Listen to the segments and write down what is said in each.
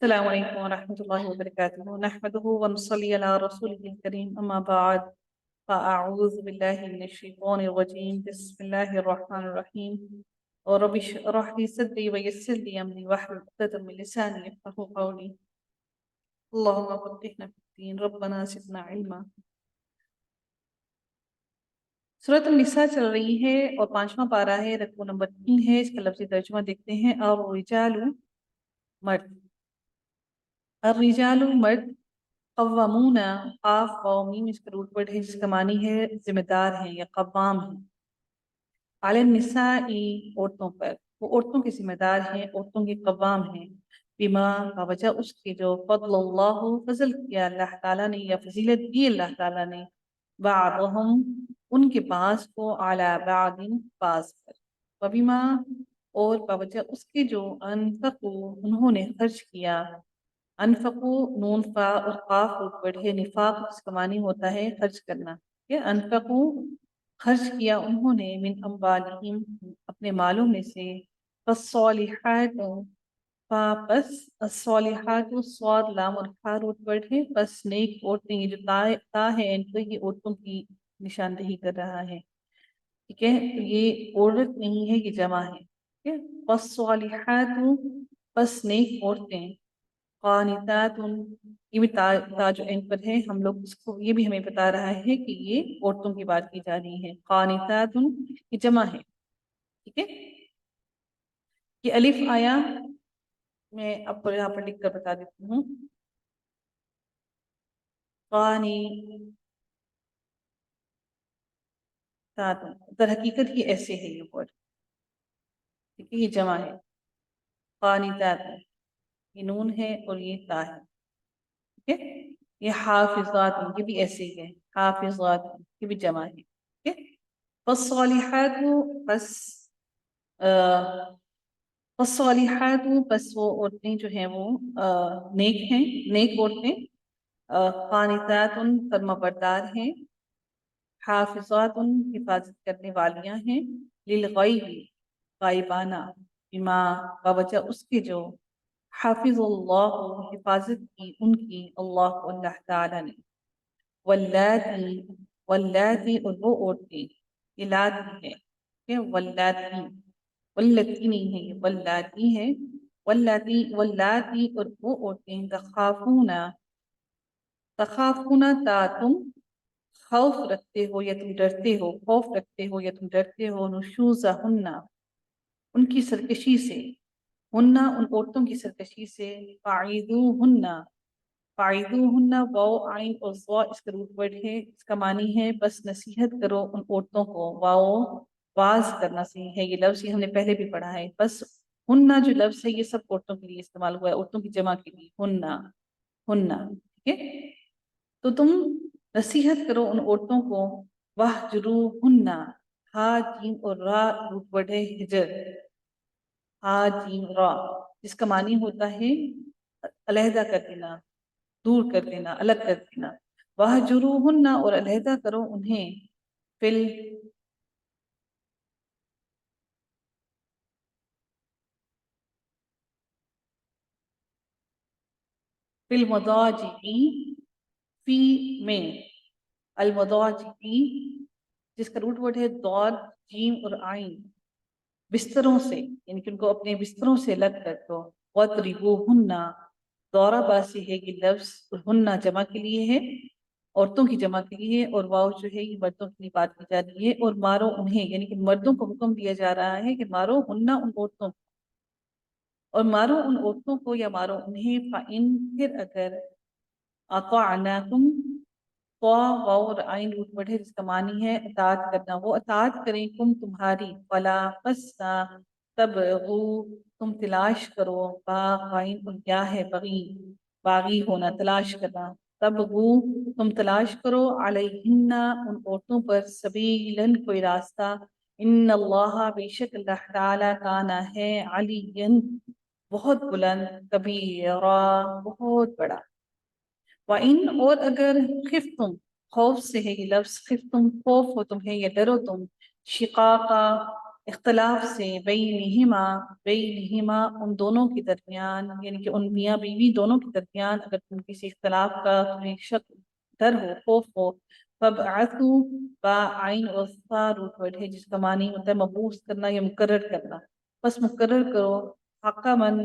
السلام عليكم ورحمة الله وبركاته. نحمده ونصلي على رسوله الكريم، أما بعد، فأعوذ بالله من الشيطان الرجيم. بسم الله الرحمن الرحيم. ورب اشرح لي صدري ويسر لي أمري واحلل عقدة من لساني يفقهوا قولي. اللهم فقهنا في الدين، ربنا زدنا علما. सूरत النساء चल रही है और 5वां पारा है, रकू नंबर 3 है। इसका लफ्ज़ी तर्जुमा देखते हैं। और रिजालु मर्द, और रिजालु मर्द, कव्वामूना काफ वाव मीम इसका रूट वर्ड है जिसका मानी है जिम्मेदार है या कव्वाम है। अले निसाई औरतों पर, वो औरतों के जिम्मेदार हैं, औरतों के कव्वाम हैं। बिमा का वजह उसके जो फज़लल्लाहु फजल किया अल्लाह ताला ने या फजीलत दी अल्लाह ताला ने, बादहुम उनके बास को अला बादिन बास पर, वबिमा और बवजह उसके जो अनफकु उन्होंने खर्च किया। अनफकु नून फा और काफ रूट वर्ड है। निफाक जिसका मानी होता है खर्च करना। ये अनफकु खर्च किया उन्होंने, मिन अम्वालिहिम अपने मालों में से। फस्सॉलिहात बस अस्सॉलिहात स्वाद लाम और खा रूट वर्ड है। बस नेक औरतें, ये जो ता है इनको, ये औरतों की निशानदेही कर रहा है। ठीक है, तो ये औरत नहीं है, ये जमा है। ठीक है, फस्सॉलिहात बस नेक औरतें। क़ानितातुन, ये भी ता जो एंड पर है, हम लोग इसको, ये भी हमें बता रहा है कि ये औरतों की बात की जा रही है। क़ानितातुन ये जमा है। ठीक है, ये अलिफ आया, मैं अब यहाँ पर लिख कर बता देती हूँ। क़ानितातुन, दर हकीकत ये ऐसे है ये वर्ड। ठीक है, ये जमा है। क़ानितातुन, ये नून है और ये ता है। ठीक है, ये हाफिज़ात, ये भी ऐसे ही है। हाफिज़ात ये भी जमा है। ठीक है, फस्सॉलिहात बस फस्सॉलिहात बस वो औरतें जो हैं वो नेक हैं, नेक औरतें। क़ानितातुन फर्माबरदार हैं। हाफिज़ातुन हिफाजत करने वालियां हैं। लिलग़ैबि गायबाना, बिमा बावजह उसके जो हाफिज़ुल्लाह हिफाजत की उनकी अल्लाह अल्लाह ताला ने। वल्लाती वल्लाती और वो औरतें, ये लाती है। ठीक है, वल्लाती, वल्लती नहीं है, ये वल्लाती है। वल्लाती वल्लाती और वो औरतें, तखाफूना तखाफूना ता तुम खौफ रखते हो या तुम डरते हो, खौफ रखते हो या तुम डरते हो। नुशूज़हुन्ना उनकी सरकशी से, हुन्ना उन औरतों की सरकशी से। फ़ाइदूहुन्ना फ़ाइदूहुन्ना वाओ आइन और ज़ा इसका रूट वर्ड है। इसका मानी है बस नसीहत करो उन औरतों को। वाओ वाज करना सही है, ये लफ्ज़ ये हमने पहले भी पढ़ा है। बस हुन्ना जो लफ्ज़ है ये सब औरतों के लिए इस्तेमाल हुआ है, औरतों की जमा के लिए। हुन्ना हुन्ना, ठीक है, तो तुम नसीहत करो उन औरतों को। वहजुरूहुन्ना, हा जीम और रा रूट वर्ड है हिजर। हा जीम रा जिसका मानी होता है अलहदा कर देना, दूर कर देना, अलग कर देना। वहजुरूहुन्ना और अलहदा करो उन्हें। फिल फिल मदाजिई, फी में, अल मदाजिई जिसका रूट वर्ड है दौर जीम और आइन। बिस्तरों से, यानी कि उनको अपने बिस्तरों से लग कर दो। वद्रिबूहुन्ना, दौरा बासी है ये लफ्ज, हुन्ना जमा के लिए है, औरतों की जमा के लिए है। और वाव जो है ये मर्दों के लिए बात की जा रही है। और मारो उन्हें, यानी कि मर्दों को हुक्म दिया जा रहा है कि मारो हुन्ना उन औरतों को, और मारो उन औरतों को या मारो उन्हें। फ़ाइन फिर अगर, अताअनाकुम, वाव और आइन रूट वर्ड है जिसका मानी है अताअत करना, वो अताअत करें कुम तुम्हारी। फला फस्सा तब तुम तलाश करो। बाग़ीन और क्या है बगी, बागी होना, तलाश करना। तब तुम तलाश करो अलैहिन्ना उन औरतों पर, सबीलन कोई रास्ता। इन्नल्लाह बेशक अल्लाह ताला काना है, अलियन बहुत बुलंद, कबीरा बहुत बड़ा। व इन और अगर, खिफ तुम खौफ से है ये लफ्ज, खिफ तुम खौफ हो तुम्हें या डरो तुम। शिकाका اختلاف سے، بینہما ان دونوں کے درمیان، یعنی کہ ان میاں بیوی دونوں کے درمیان اگر تم کسی اختلاف کا تمہیں شک، ڈر ہو، خوف ہو، فبعثوا، با عین اور فا روٹ ورڈ ہے جس کا معنی ہوتا ہے مبعوث کرنا یا مقرر کرنا، بس مقرر کرو حکمن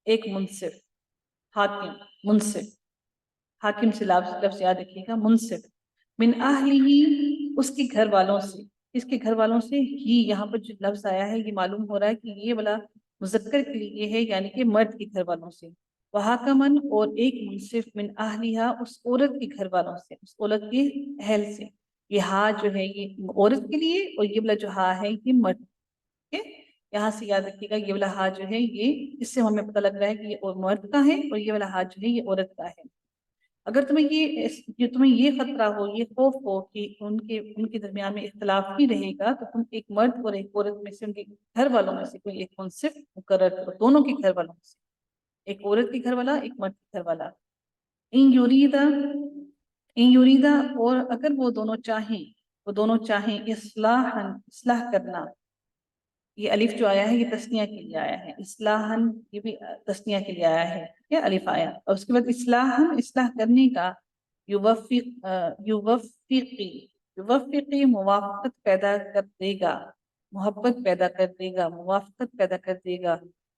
ایک منصف، حاکم، منصف، حاکم سے لفظ یاد رکھیے گا، منصف، من اہلہ اس کے گھر والوں سے، اس کے گھر والوں سے ہی یہاں پر جو لفظ آیا ہے یہ معلوم ہو رہا ہے کہ یہ والا مذکر کے لیے ہے، یعنی کہ مرد کے گھر والوں سے، وحاکمن اور ایک منصف، من اہلیہا اس عورت کے گھر والوں سے، اس عورت کے اہل سے، یہ ہا جو ہے یہ عورت کے لیے اور یہ والا جو ہا ہے یہ مرد کے، یہاں سے یاد رکھیے گا یہ والا ہا جو ہے یہ، اس سے ہمیں پتہ لگ رہا ہے کہ یہ مرد کا ہے اور یہ والا ہا جو ہے یہ عورت کا ہے۔ اگر تمہیں یہ خطرہ ہو، یہ خوف ہو کہ ان کے درمیان میں اختلاف ہی رہے گا، تو تم ایک مرد اور ایک عورت میں سے، ان کے گھر والوں میں سے کوئی ایک منصف مقرر کرو، دونوں کے گھر والوں میں سے، ایک عورت کے گھر والا، ایک مرد کے گھر والا۔ ان یریدا اور اگر وہ دونوں چاہیں اصلاح کرنا، یہ الف جو آیا ہے یہ تسنیہ کے لیے آیا ہے، اصلاحاً یہ بھی تسنیہ کے لیے آیا ہے، کیا الف آیا اور اس کے بعد اصلاحاً اصلاح کرنے کا، یوفقی موافقت پیدا کر دے گا، محبت پیدا کر دے گا، موافقت پیدا کر دے گا،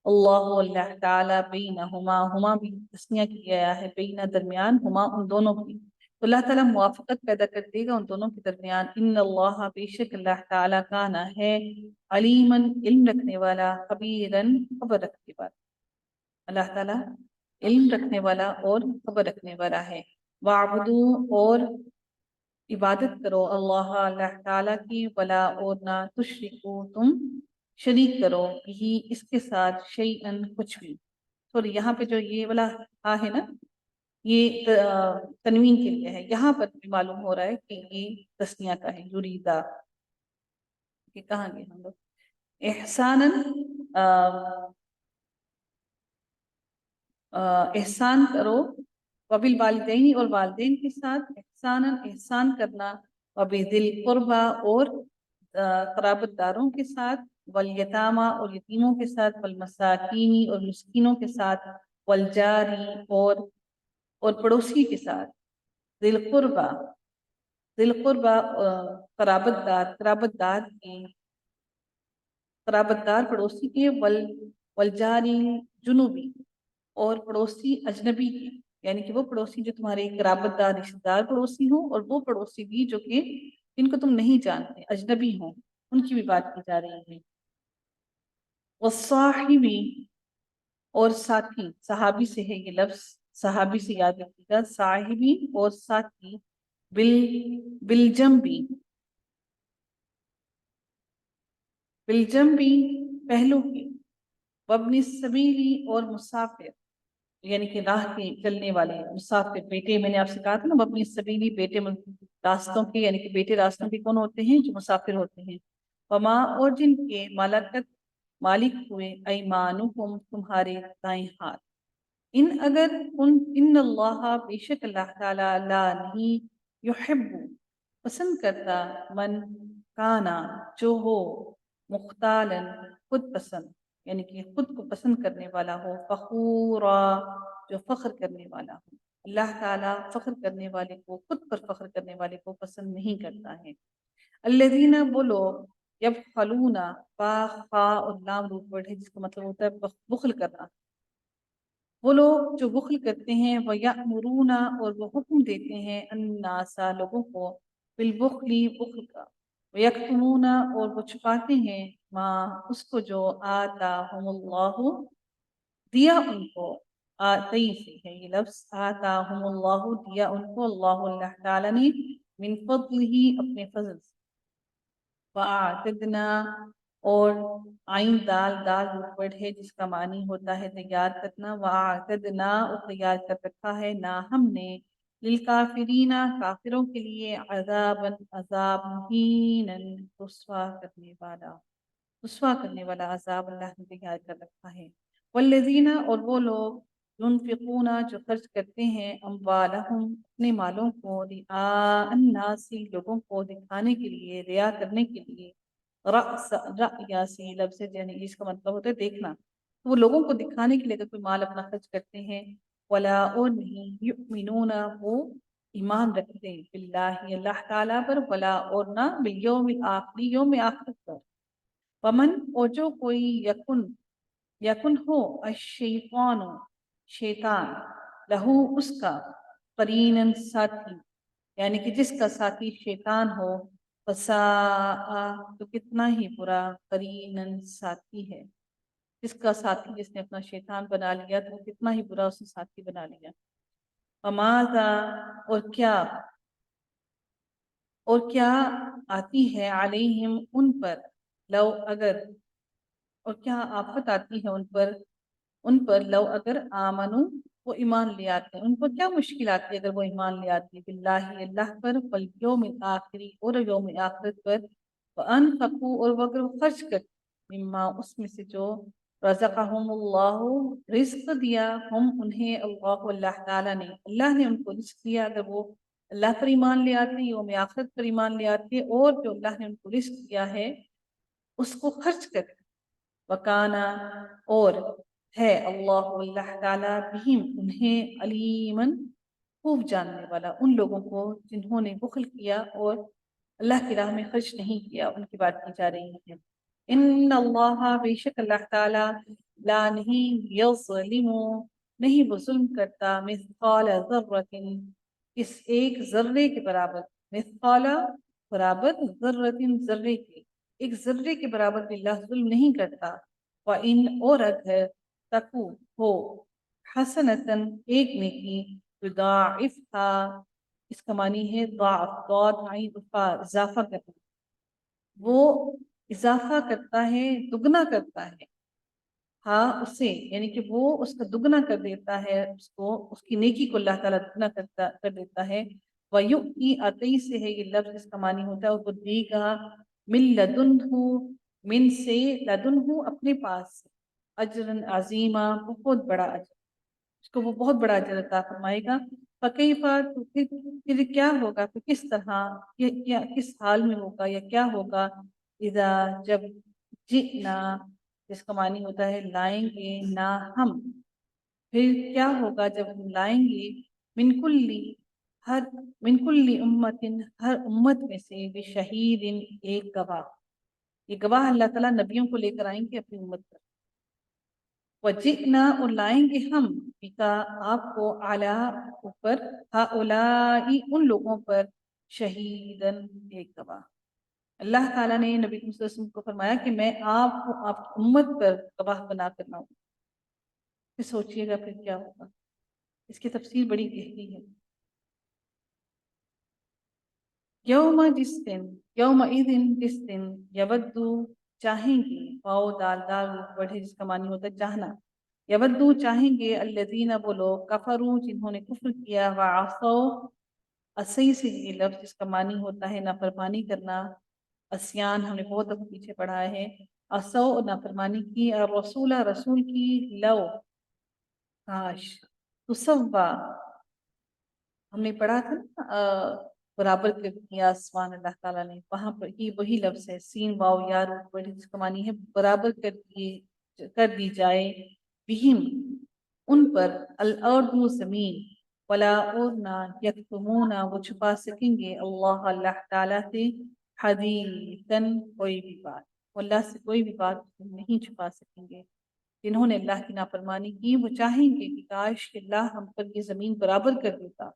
اللہ تعالیٰ بینہما، ہما بھی تسنیہ کے لیے آیا ہے، بینہ درمیان، ہما ان دونوں کی، تو اللہ تعالیٰ موافقت پیدا کر دے گا ان دونوں کے درمیان، ان اللہ بے شک اللہ تعالیٰ کانا ہے، علیماً علم رکھنے والا، خبیراً خبر رکھنے والا، اللہ تعالیٰ علم رکھنے والا اور خبر رکھنے والا ہے۔ وَاعْبُدُوا اور عبادت کرو اللہ تعالیٰ کی، ولا اور نہ تشرکو تم شریک کرو ہی اس کے ساتھ، شیئاً کچھ بھی، سوری یہاں پہ جو یہ والا ہے نا یہ تنوین کے لیے ہے، یہاں پر بھی معلوم ہو رہا ہے کہ یہ تسنیہ کا ہے، یریدا، کہ کہاں گئے ہم لوگ، احساناً احسان کرو، وبال والدین اور والدین کے ساتھ، احساناً احسان کرنا، وبذل قربا اور قرابت داروں کے ساتھ، والیتامہ اور یتیموں کے ساتھ، والمساکینی اور مسکینوں کے ساتھ، والجاری اور پڑوسی کے ساتھ، ذل قربا قرابت دار پڑوسی کے، والجاری جنوبی اور پڑوسی اجنبی کے، یعنی کہ وہ پڑوسی جو تمہارے قرابت دار رشتہ دار پڑوسی ہوں، اور وہ پڑوسی بھی جو کہ جن کو تم نہیں جانتے، اجنبی ہوں، ان کی بھی بات کی جا رہی ہے۔ والصاحبی اور ساتھی، صحابی سے ہے یہ لفظ، صحابی سے یاد رکھیے گا، صاحبی اور ساتھی، بالجنبی پہلو کی، وابن السبیلی اور مسافر، یعنی کہ راہ کے چلنے والے مسافر، بیٹے، میں نے آپ سے کہا تھا نا وابن السبیلی، بیٹے راستوں کے، یعنی کہ بیٹے راستوں کے کون ہوتے ہیں؟ جو مسافر ہوتے ہیں، وما اور جن کے مالک ہوئے، ایمانکم تمہارے دائیں ہاتھ، ان اللہ بے شک اللہ تعالیٰ لا نہیں، یحب پسند کرتا، من کانا جو ہو، مختالن خود پسند، یعنی کہ خود کو پسند کرنے والا ہو، فخورا جو فخر کرنے والا ہو، اللہ تعالیٰ فخر کرنے والے کو، خود پر فخر کرنے والے کو پسند نہیں کرتا ہے۔ الذین وہ لوگ، یبخلون، با خا اور لام روٹ ورڈ ہے جس کا مطلب ہوتا ہے بخل کرنا، وہ لوگ جو بخل کرتے ہیں، وَيَأْمُرُونَ اور وہ حکم دیتے ہیں، النَّاسَ لوگوں کو، بالبخل بخل کا، وَيَكْتُمُونَ اور وہ چھپاتے ہیں، ما اس کو جو آتاہم اللہ دیا ان کو، آتی سے ہے یہ لفظ، آتاہم اللہ دیا ان کو، اللہ تعالیٰ نے، من فضلہ اپنے فضل سے، وَأَعْتَدْنَا اور آئین دال ورڈ ہے جس کا معنی ہوتا ہے تیار کرنا، وَأَعْتَدْنَا اور تیار کر رکھا ہے، نا ہم نے، للکافرین کافروں کے لیے، عذاب مہیناً رسوا کرنے والا عذاب اللہ نے تیار کر رکھا ہے۔ والذین اور وہ لوگ، ينفقون جو خرچ کرتے ہیں، اموالہم اپنے مالوں کو، رعاء الناس لوگوں کو دکھانے کے لیے، ریا کرنے کے لیے، रअस रअयासी लफ्ज़ यानी इसका मतलब होता है देखना। तो वो लोगों को दिखाने के लिए अगर कोई माल अपना खर्च करते हैं, वला और नहीं युमिनूना वो ईमान रखते हैं बिल्लाहि अल्लाह ताला पर, वला और ना बिल आखिरी यौम आखिरत पर। वमन और जो कोई यकुन यकुन हो अशैतान शैतान लहू उसका करीनन साथी, यानी कि जिसका साथी शैतान हो, फसा तो कितना ही बुरा करीनन साथी है, जिसका साथी जिसने अपना शैतान बना लिया तो कितना ही बुरा उसने साथी बना लिया। अमाजा और क्या आती है अलैहिम उन पर, लो अगर और क्या आफत आती है उन पर लो अगर आमनु वो ईमान ले आते हैं, उनको क्या मुश्किल आती है अगर वो ईमान ले आती है बिल्लाहि अल्लाह पर, वल यौमिल आखिरी और यौम आखिरत पर, व अनफकू और वो अगर वो खर्च करते मिम्मा उसमें से जो रज़क़हुमुल्लाहु रिज़्क़ दिया, हम उन्हें अल्लाह ताला ने अल्लाह ने उनको रिज़्क़ दिया, अगर वो अल्लाह पर ईमान ले आते हैं, यौम आखिरत पर ईमान ले आते हैं और जो अल्लाह ने उनको रिज़्क़ दिया है उसको खर्च करते। वकाना और है अल्लाह ताला बिहिम उन्हें अलीमन खूब जानने वाला, उन लोगों को जिन्होंने बुखल किया और अल्लाह की राह में खर्च नहीं किया उनकी बात की जा रही है। इन अल्लाह बेशक अल्लाह ताला ला नहीं यज़लिमु नहीं वो जुल्म करता मिस्काल ज़र्रतिन इस एक जर्रे के बराबर, मिस्काला बराबर ज़र्रतिन जर्रे के, एक जर्रे के बराबर भी अल्लाह जुल्म नहीं करता। व इन और अगर तकू हो हसनतन एक नेकी युदाइफ था, इसका मानी है इजाफा करना, वो इजाफा करता है दुगना करता है, हाँ उसे यानी कि वो उसका दुगना कर देता है, उसको उसकी नेकी को अल्लाह ताला दुगना कर देता है। वयु की अतई से है ये लफ्ज, इसका मानी होता है वो देगा मिन लदुन्हु, मिन से लदुन्हु अपने पास से, अजरन अजीमा बहुत बड़ा अजर, उसको वो बहुत बड़ा अजर अता फरमाएगा। फकैफा तो फिर क्या होगा, फिर किस तरह ये क्या किस हाल में होगा या क्या होगा, इज़ा जब जिना जिसका मानी होता है लाएंगे ना हम, फिर क्या होगा जब हम लाएंगे मिनकुल्ली हर मिनकुल्ली उम्मतिन हर उम्मत में से बेशहीदिन एक गवाह, ये गवाह अल्लाह ताला नबियों को लेकर आएंगे अपनी उम्मत पर। वजिना और लाएंगे हम बिका आपको आला ऊपर, हाउलाई उन लोगों पर शहीदन एक गवाह। अल्लाह ताला ने नबी सल्लल्लाहु अलैहि वसल्लम को फरमाया कि मैं आपको आपकी उम्मत पर गवाह बना कर लाऊं। फिर सोचिएगा फिर क्या होगा, इसकी तफसीर बड़ी गहरी है। यौमा जिस दिन, यौमा इदिन जिस दिन, यवद्दू चाहेंगे, वाओ दाल दाल बढ़े जिसका मानी होता है चाहना, यवद्दू चाहेंगे अल्लज़ीना वो लोग कफरू जिन्होंने कुफ्र किया, व असौ असई से ये लफ्ज़ जिसका मानी होता है नाफरमानी करना, अस्यान हमने बहुत अब पीछे पढ़ा है, असौ नाफरमानी की, और रसूला रसूल की, लो काश, तुसव्वा हमने पढ़ा था ना बराबर कर दिया आसमान अल्लाह ताला ने, वहां पर ही वही लफ्ज है सीन वाव यार बड़ी जिसका मानी है बराबर कर दी जाए, बिहिम उन पर, अल अर्दु जमीन, वला और ना यक्तुमूना वो छुपा सकेंगे, अल्लाह अल्लाह ताला से हदीसन कोई भी बात, अल्लाह से कोई भी बात नहीं छुपा सकेंगे। जिन्होंने अल्लाह की नाफरमानी की वो चाहेंगे कि काश कि अल्लाह हम पर ये ज़मीन बराबर कर देता,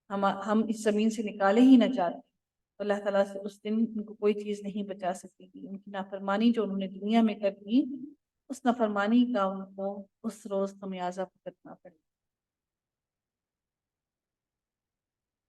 हम इस ज़मीन से निकाले ही ना जाते, तो अल्लाह ताला से उस दिन उनको कोई चीज़ नहीं बचा सकेगी। उनकी नाफरमानी जो उन्होंने दुनिया में कर दी, उस नाफरमानी का उनको उस रोज़ खमियाजा भुगतना पड़ेगा।